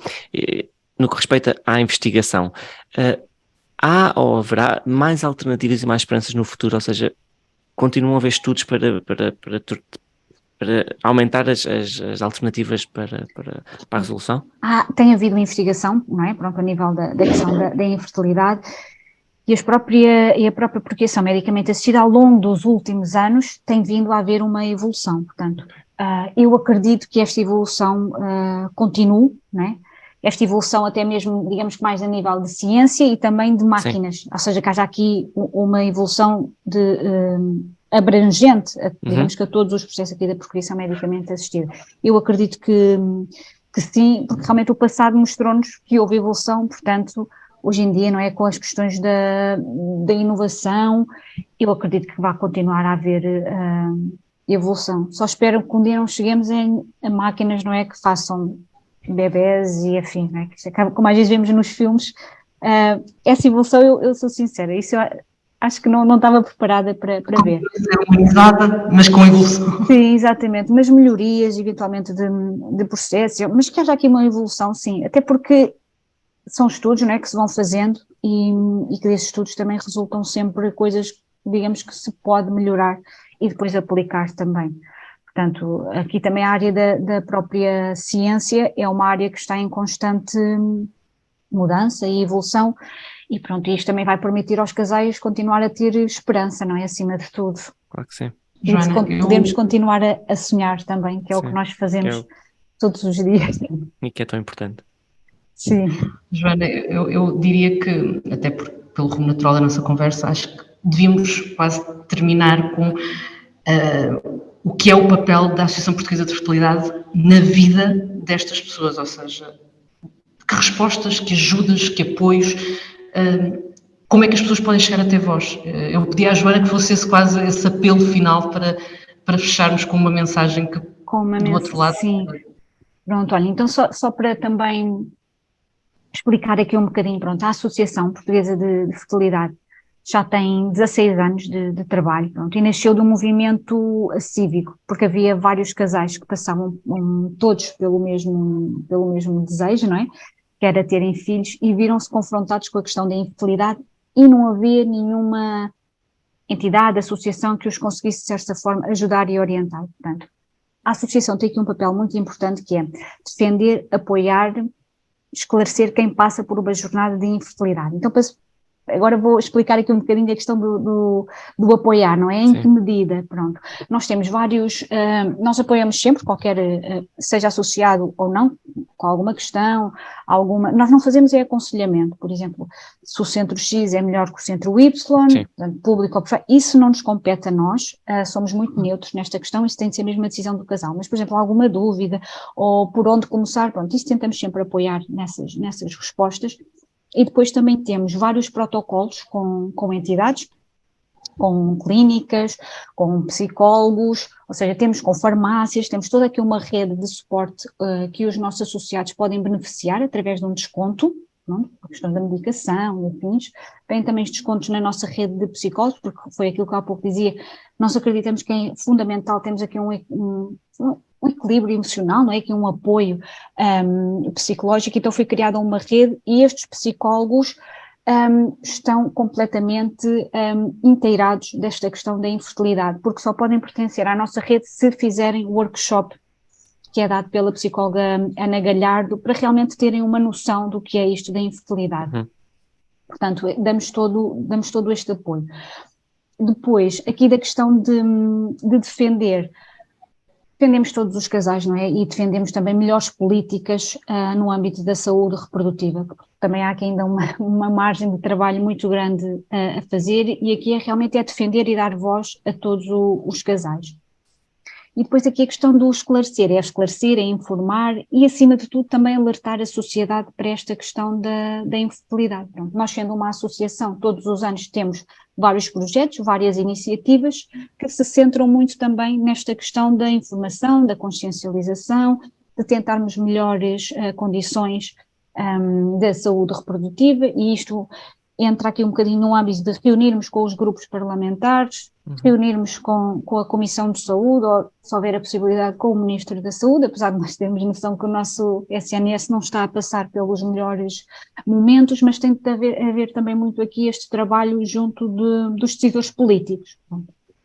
no que respeita à investigação, há ou haverá mais alternativas e mais esperanças no futuro, ou seja, continuam a haver estudos para aumentar as alternativas para a resolução? Tem havido investigação, não é? Pronto, a nível da questão da infertilidade e a própria procriação medicamente assistida ao longo dos últimos anos tem vindo a haver uma evolução, portanto, eu acredito que esta evolução continue, não é? Esta evolução até mesmo, digamos que mais a nível de ciência e também de máquinas, Ou seja, que haja aqui uma evolução abrangente, digamos que a todos os processos aqui da procriação medicamente assistida. Eu acredito que sim, porque realmente o passado mostrou-nos que houve evolução, portanto, hoje em dia, não é, com as questões da inovação, eu acredito que vai continuar a haver evolução. Só espero que um dia não cheguemos a máquinas, não é, que façam bebés e afim, não é, que acaba, como às vezes vemos nos filmes, essa evolução, eu sou sincera, isso acho que não estava preparada para ver. Humanizada, mas com evolução. Sim, exatamente, mas melhorias eventualmente de processo, mas que haja aqui uma evolução, sim, até porque são estudos, não é, que se vão fazendo e que desses estudos também resultam sempre coisas, digamos, que se pode melhorar e depois aplicar também. Portanto, aqui também a área da própria ciência é uma área que está em constante mudança e evolução e pronto, isto também vai permitir aos casais continuar a ter esperança, não é, acima de tudo. Claro que sim. E Joana, podemos continuar a sonhar também, que é o que nós fazemos todos os dias. E que é tão importante. Sim. Joana, eu diria que, até pelo rumo natural da nossa conversa, acho que devíamos quase terminar com o que é o papel da Associação Portuguesa de Fertilidade na vida destas pessoas, ou seja, que respostas, que ajudas, que apoios, como é que as pessoas podem chegar até vós? Eu pedi à Joana que fosse quase esse apelo final para fecharmos com uma mensagem que do outro lado. Sim. Pronto, olha, então só para também explicar aqui um bocadinho, pronto, a Associação Portuguesa de Fertilidade já tem 16 anos de trabalho, pronto, e nasceu de um movimento cívico, porque havia vários casais que passavam todos pelo mesmo desejo, não é? Que era terem filhos, e viram-se confrontados com a questão da infertilidade e não havia nenhuma entidade, associação que os conseguisse, de certa forma, ajudar e orientar. Portanto, a associação tem aqui um papel muito importante que é defender, apoiar, esclarecer quem passa por uma jornada de infertilidade. Então, agora vou explicar aqui um bocadinho a questão do apoiar, não é? Em que medida? Pronto. Nós temos vários, nós apoiamos sempre qualquer, seja associado ou não, com alguma questão, nós não fazemos aconselhamento, por exemplo, se o centro X é melhor que o centro Y, portanto, público ou privado, isso não nos compete a nós, somos muito neutros nesta questão, isso tem de ser mesmo a decisão do casal, mas, por exemplo, alguma dúvida ou por onde começar, pronto, isso tentamos sempre apoiar nessas respostas. E depois também temos vários protocolos com entidades, com clínicas, com psicólogos, ou seja, temos com farmácias, temos toda aqui uma rede de suporte que os nossos associados podem beneficiar através de um desconto, não? A questão da medicação, enfim, tem também os descontos na nossa rede de psicólogos, porque foi aquilo que há pouco dizia, nós acreditamos que é fundamental, temos aqui um equilíbrio emocional, não é? Que um apoio psicológico, então foi criada uma rede e estes psicólogos estão completamente inteirados desta questão da infertilidade, porque só podem pertencer à nossa rede se fizerem o workshop que é dado pela psicóloga Ana Galhardo, para realmente terem uma noção do que é isto da infertilidade. Portanto, damos todo este apoio. Depois, aqui da questão de defendemos todos os casais, não é? E defendemos também melhores políticas no âmbito da saúde reprodutiva, porque também há aqui ainda uma margem de trabalho muito grande a fazer, e aqui realmente é defender e dar voz a todos os casais. E depois aqui a questão do esclarecer, é informar e, acima de tudo, também alertar a sociedade para esta questão da infertilidade. Pronto, nós, sendo uma associação, todos os anos temos vários projetos, várias iniciativas que se centram muito também nesta questão da informação, da consciencialização, de tentarmos melhores condições da saúde reprodutiva, e isto entra aqui um bocadinho no âmbito de reunirmos com os grupos parlamentares, reunirmos com a Comissão de Saúde, ou se houver a possibilidade com o Ministro da Saúde, apesar de nós termos noção que o nosso SNS não está a passar pelos melhores momentos, mas tem de haver também muito aqui este trabalho junto dos decisores políticos.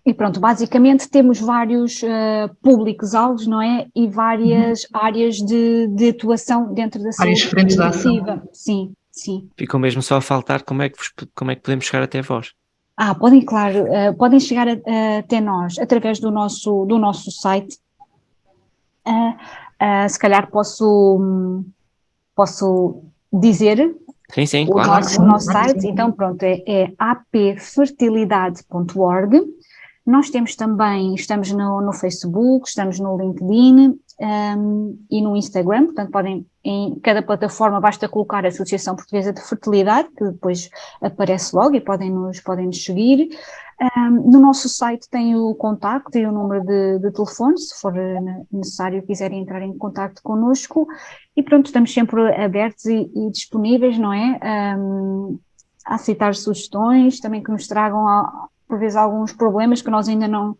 E pronto, basicamente temos vários públicos-alvos, não é? E várias áreas de atuação dentro da saúde reprodutiva. Sim. Sim. Ficou mesmo só a faltar como é que podemos chegar até vós. Podem, claro, podem chegar até nós através do nosso site. Se calhar posso dizer sim, o claro. nosso site. Então, pronto, é apfertilidade.org. Nós estamos no Facebook, estamos no LinkedIn e no Instagram, portanto em cada plataforma basta colocar a Associação Portuguesa de Fertilidade, que depois aparece logo e podem nos seguir. No nosso site tem o contacto e o número de telefone, se for necessário quiserem entrar em contacto connosco, e pronto, estamos sempre abertos e disponíveis, não é? A aceitar sugestões, também que nos tragam por vezes alguns problemas que nós ainda não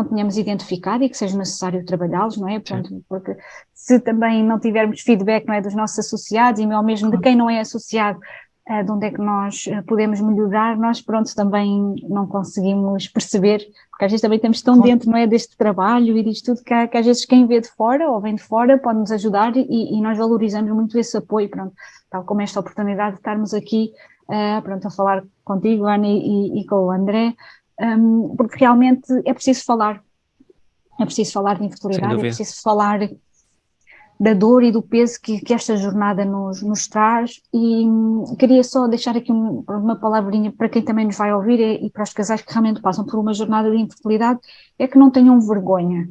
tínhamos identificado e que seja necessário trabalhá-los, não é? Portanto, porque se também não tivermos feedback, não é, dos nossos associados e mesmo de quem não é associado, de onde é que nós podemos melhorar, nós pronto também não conseguimos perceber, porque às vezes também estamos tão dentro, não é, deste trabalho e disto tudo, que às vezes quem vê de fora ou vem de fora pode nos ajudar e nós valorizamos muito esse apoio, pronto, tal como esta oportunidade de estarmos aqui pronto, a falar contigo, Ana, e com o André, porque realmente é preciso falar de infertilidade, é preciso falar da dor e do peso que esta jornada nos traz, e queria só deixar aqui uma palavrinha para quem também nos vai ouvir e para os casais que realmente passam por uma jornada de infertilidade, é que não tenham vergonha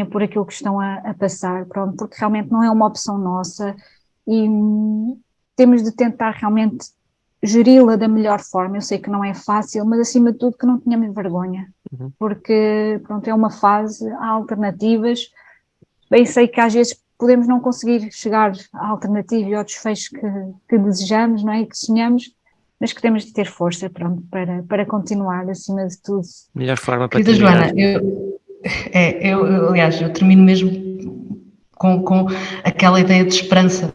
por aquilo que estão a passar, pronto, porque realmente não é uma opção nossa e temos de tentar realmente geri-la da melhor forma. Eu sei que não é fácil, mas acima de tudo que não tenhamos vergonha, porque pronto, é uma fase, há alternativas. Bem, sei que às vezes podemos não conseguir chegar à alternativa e ao desfecho que desejamos, não é? E que sonhamos, mas que temos de ter força, pronto, para continuar acima de tudo. Melhor forma para Querida Joana, aliás, eu termino mesmo com aquela ideia de esperança,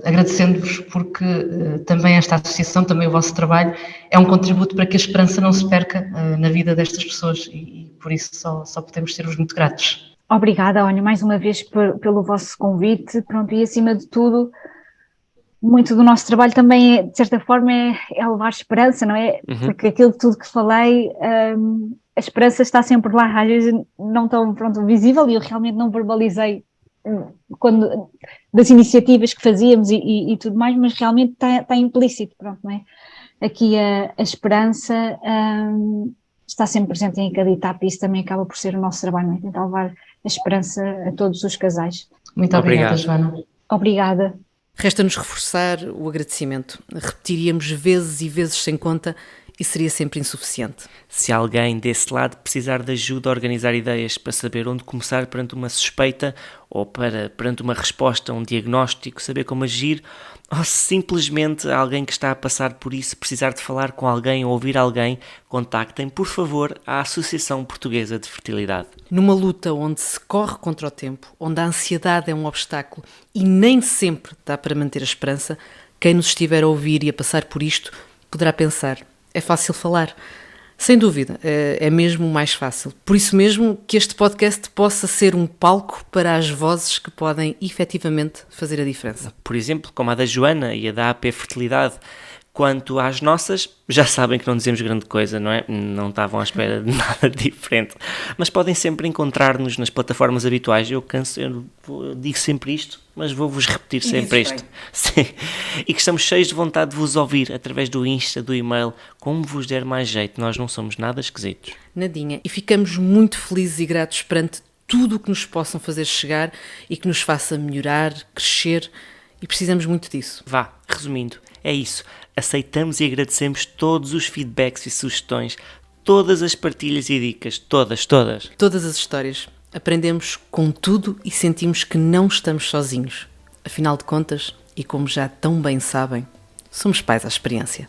agradecendo-vos porque também esta associação, também o vosso trabalho, é um contributo para que a esperança não se perca na vida destas pessoas e por isso só podemos ser-vos muito gratos. Obrigada, Ónia, mais uma vez pelo vosso convite, pronto, e acima de tudo, muito do nosso trabalho também, de certa forma, é levar esperança, não é? Porque aquilo tudo que falei, a esperança está sempre lá, às vezes não tão, pronto, visível, e eu realmente não verbalizei das iniciativas que fazíamos e tudo mais, mas realmente está implícito, pronto, não é? Aqui a esperança está sempre presente em cada etapa e isso também acaba por ser o nosso trabalho, não é? Tentar levar a esperança a todos os casais. Muito obrigada, Joana. Obrigada. Resta-nos reforçar o agradecimento. Repetiríamos vezes e vezes sem conta e seria sempre insuficiente. Se alguém desse lado precisar de ajuda a organizar ideias para saber onde começar perante uma suspeita ou perante uma resposta, um diagnóstico, saber como agir, ou se simplesmente alguém que está a passar por isso precisar de falar com alguém ou ouvir alguém, contactem, por favor, a Associação Portuguesa de Fertilidade. Numa luta onde se corre contra o tempo, onde a ansiedade é um obstáculo e nem sempre dá para manter a esperança, quem nos estiver a ouvir e a passar por isto poderá pensar: é fácil falar. Sem dúvida, é mesmo mais fácil. Por isso mesmo que este podcast possa ser um palco para as vozes que podem efetivamente fazer a diferença. Por exemplo, como a da Joana e a da AP Fertilidade. Quanto às nossas, já sabem que não dizemos grande coisa, não é? Não estavam à espera de nada diferente. Mas podem sempre encontrar-nos nas plataformas habituais. Eu digo sempre isto, mas vou-vos repetir sempre isto. Sim. E que estamos cheios de vontade de vos ouvir através do Insta, do e-mail, como vos der mais jeito. Nós não somos nada esquisitos. Nadinha. E ficamos muito felizes e gratos perante tudo o que nos possam fazer chegar e que nos faça melhorar, crescer. E precisamos muito disso. Vá, resumindo, é isso. Aceitamos e agradecemos todos os feedbacks e sugestões, todas as partilhas e dicas, todas. Todas as histórias. Aprendemos com tudo e sentimos que não estamos sozinhos. Afinal de contas, e como já tão bem sabem, somos pais à experiência.